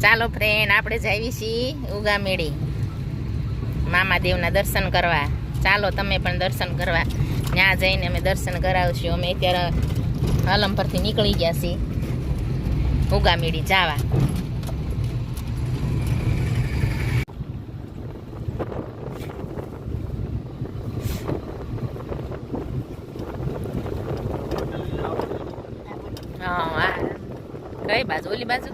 ચાલો ફ્રેન્ડ, આપણે જઈએ છીએ ઉગામેડી મામાદેવના દર્શન કરવા. ચાલો તમે પણ દર્શન કરવા. ત્યાં જઈને અમે દર્શન કરાવશું. અમે અત્યારે હલમ પરથી નીકળી ગયા છીએ ઉગામેડી જવા. હા, કઈ બાજુ? ઓલી બાજુ.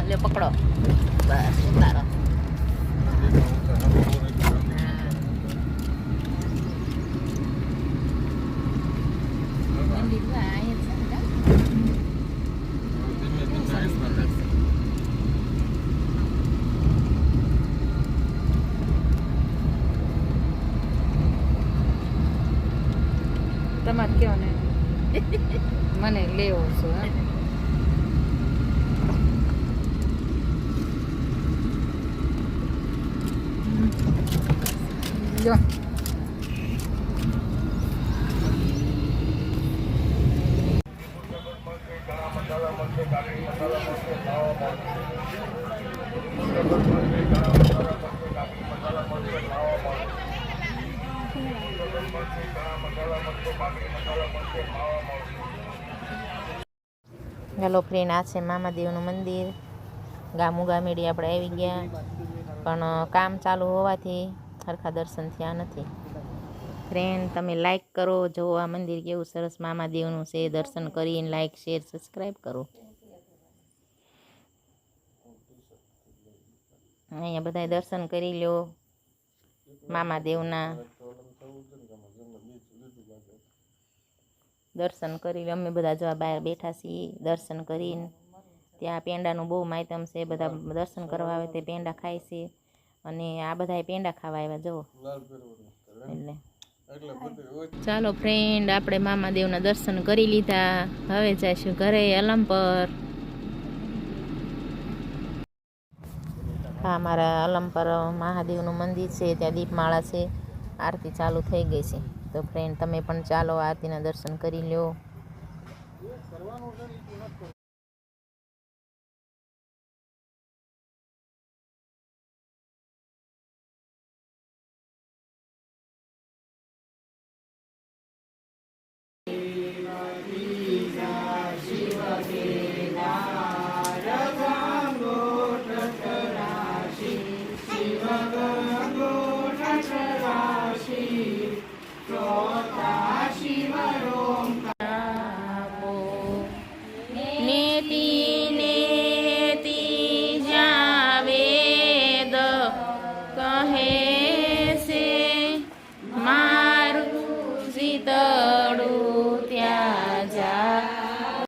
હલે પકડો, બસ ઉતારો. તમારે કયો ને મને લેવો છો. લો હેલો ફ્રેન્ડ, આ છે મામાદેવનું મંદિર. ઉગામેડી આપણે આવી ગયા, પણ કામ ચાલુ હોવાથી સરખા દર્શન થયા નથી. ફ્રેન્ડ, તમે લાઈક કરો. જો આ મંદિર કેવું સરસ મામાદેવનું છે. દર્શન કરીને લાઈક, શેર, સબસ્ક્રાઈબ કરો. અહીંયા બધા દર્શન કરી લો મામાદેવના. દર્શન કરી લો. અમે બધા જો બહાર બેઠા છીએ દર્શન કરીને. ત્યાં પેંડાનું બહુ માયતમ છે. બધા દર્શન કરવા આવે તે પેંડા ખાય છે. અને આ બધા પેંડા ખાવા આવ્યા જુઓ. એટલે ચાલો ફ્રેન્ડ, આપણે મામાદેવના દર્શન કરી લીધા. હવે જઈશું ઘરે અલમ પર. હા, મારા અલમ પર મહાદેવનું મંદિર છે. ત્યાં દીપમાળા છે. આરતી ચાલુ થઈ ગઈ છે. તો ફ્રેન્ડ, તમે પણ ચાલો આરતીના દર્શન કરી લો.